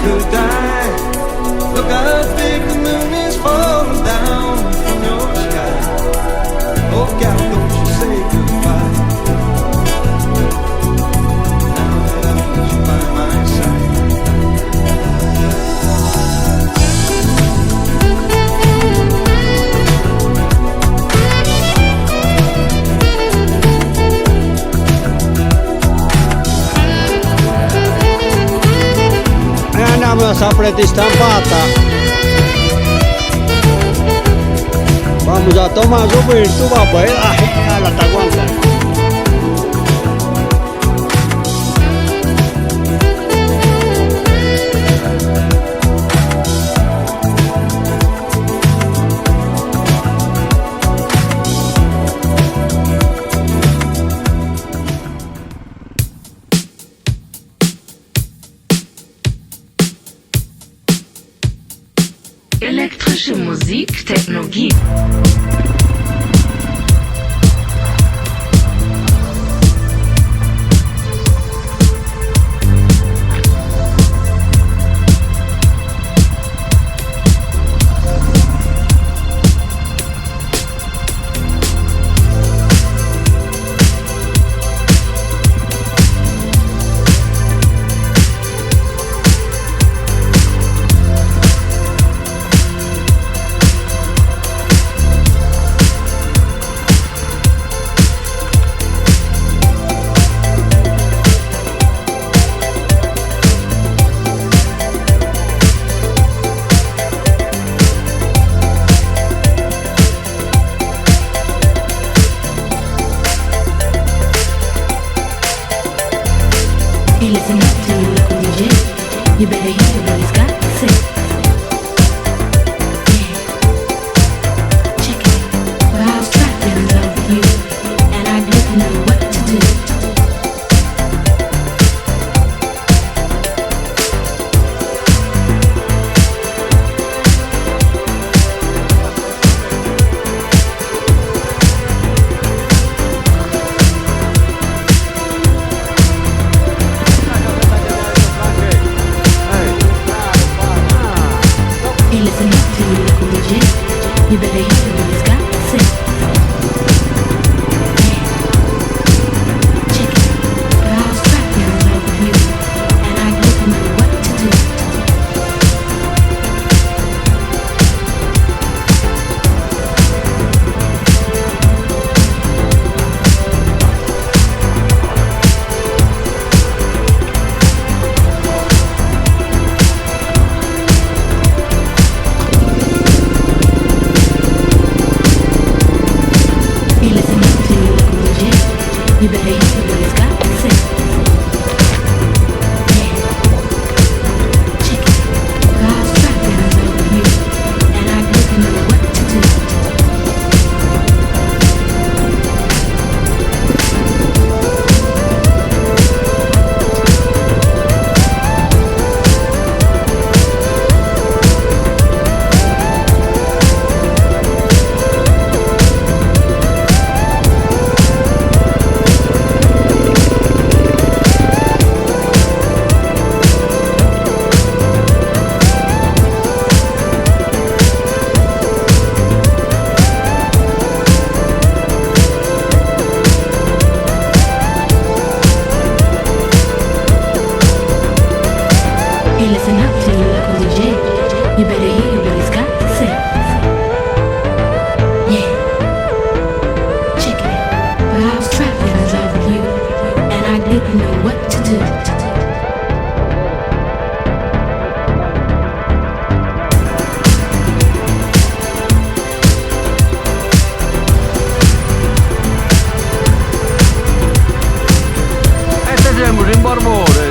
could die. Look how big the moon is falling down from your sky. Oh gal, don't you say goodbye. Now that I need you by my side. Andiamo a sapreti stampata. Vamos a tomar subir tu papel. A la taguanta. Elektrische Musik, Technologie. Hey, listen up to your local DJ. You better hear what he's got to say. Yeah, check it. Well, I was trapped in love with you, and I didn't know what to do. Hey, listen up to your local DJ. You better hear what he's got to say. Yeah, check it. Well, I was trapped in love with you, and I didn't know what to do. Hey, listen up to your local DJ. You better hear what he's got to say. Yeah, check it. Well, I was trapped in love with you, and I didn't know what to do. Hey, listen up to your local DJ. You better hear what he's got to say. Yeah, check it. Well, I was trapped in love with you, and I didn't know what to do. Este es el Murim Barmore.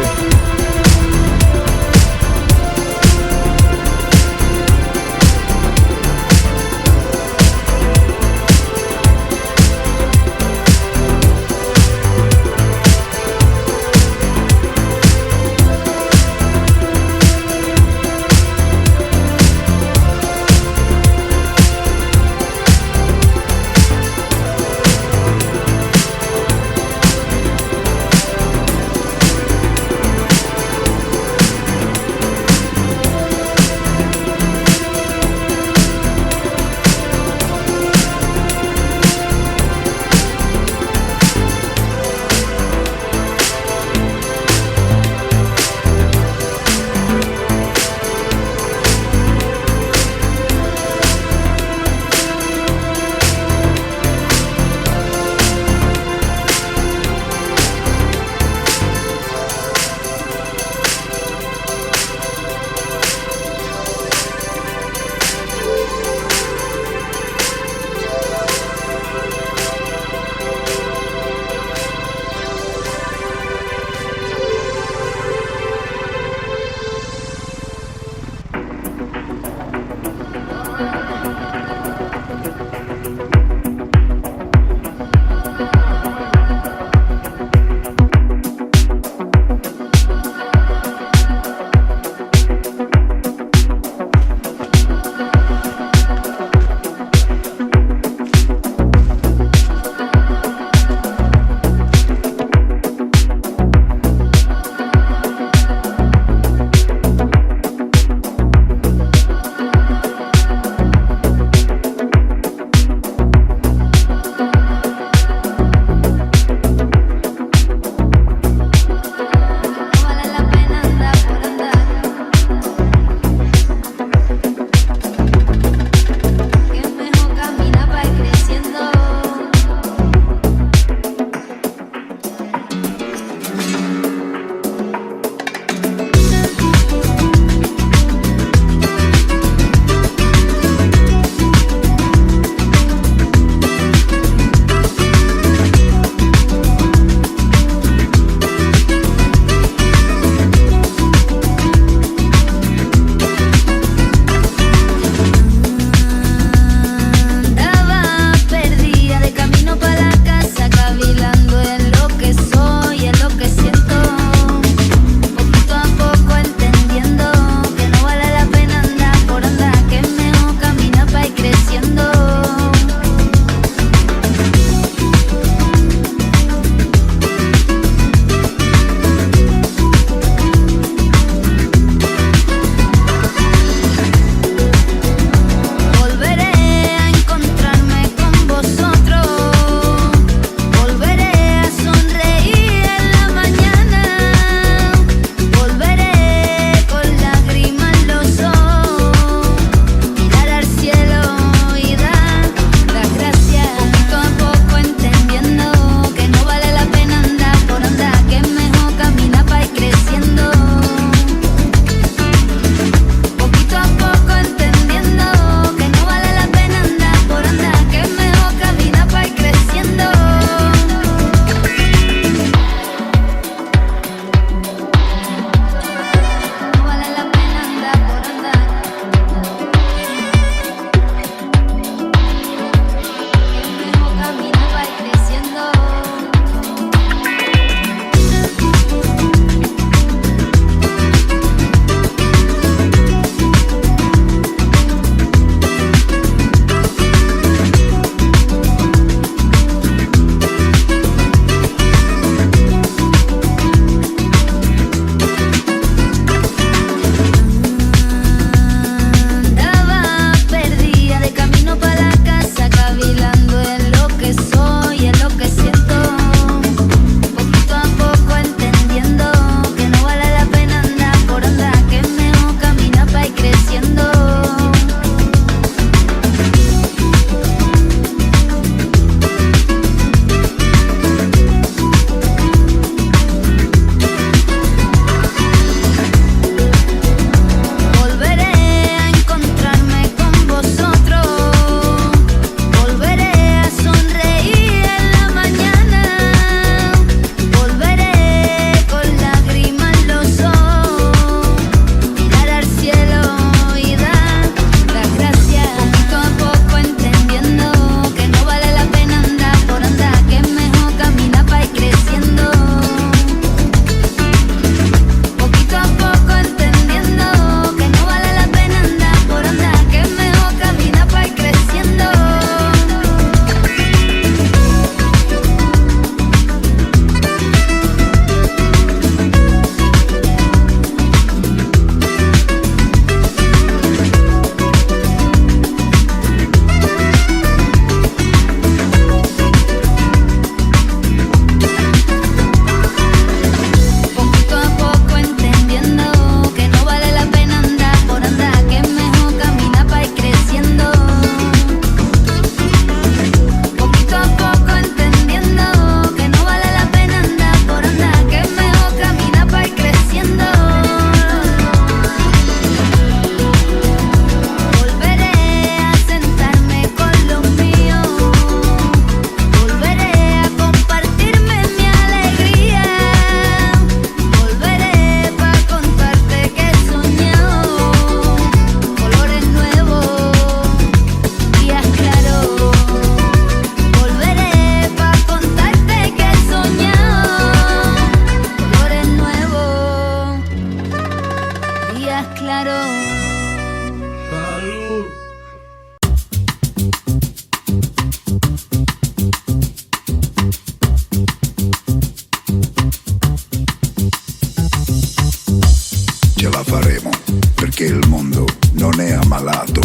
ammalato,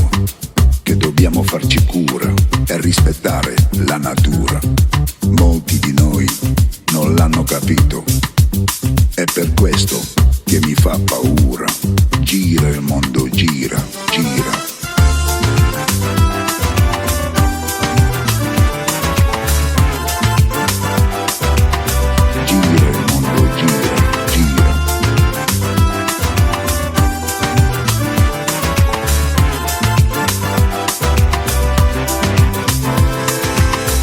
che dobbiamo farci cura e rispettare la natura. Molti di noi non l'hanno capito, è per questo che mi fa paura. Gira il mondo, gira, gira. Gira il mondo, gira, gira.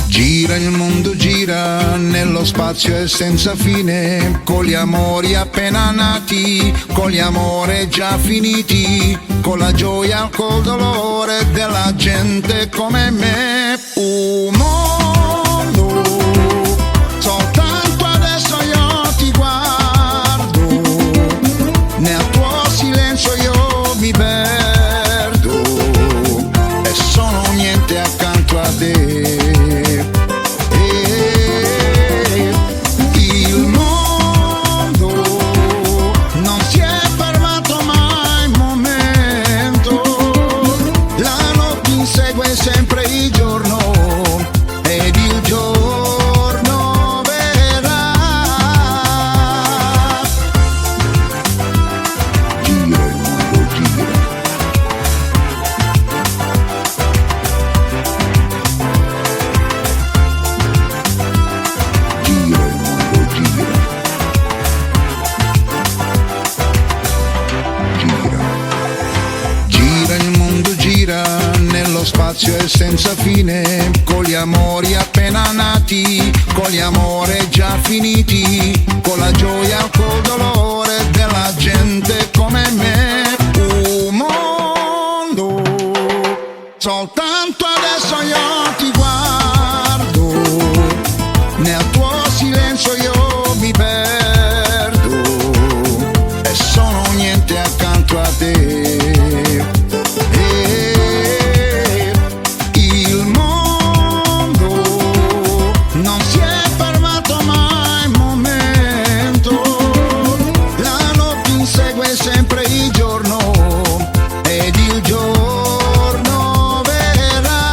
Gira il mondo, gira nello spazio e senza fine, con gli amori appena nati, con gli amori già finiti, con la gioia, col dolore della gente come me. Un mondo, soltanto adesso io ti guardo, nel tuo silenzio io mi perdo e sono niente accanto a te. Sempre il giorno ed il giorno verrà. Gira il mondo, gira. Gira il mondo, gira. Gira. Gira il mondo, gira nello spazio e senza fine, con gli amori appena nati, con gli amori già finiti, con la gioia, col dolore della gente come me. Un mondo, soltanto adesso io ti guardo, nel tuo silenzio io mi perdo e sono niente accanto a te. Sempre il giorno ed il giorno verrà.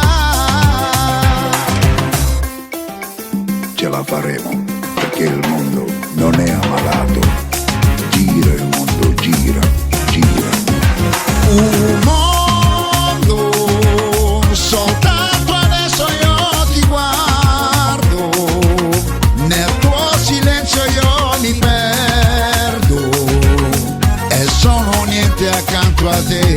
Ce la faremo perché il mondo non è ammalato. Gira il mondo, gira, gira. Un mondo, soltanto adesso io ti guardo, nel tuo silenzio io mi perdo. Sono niente accanto a te.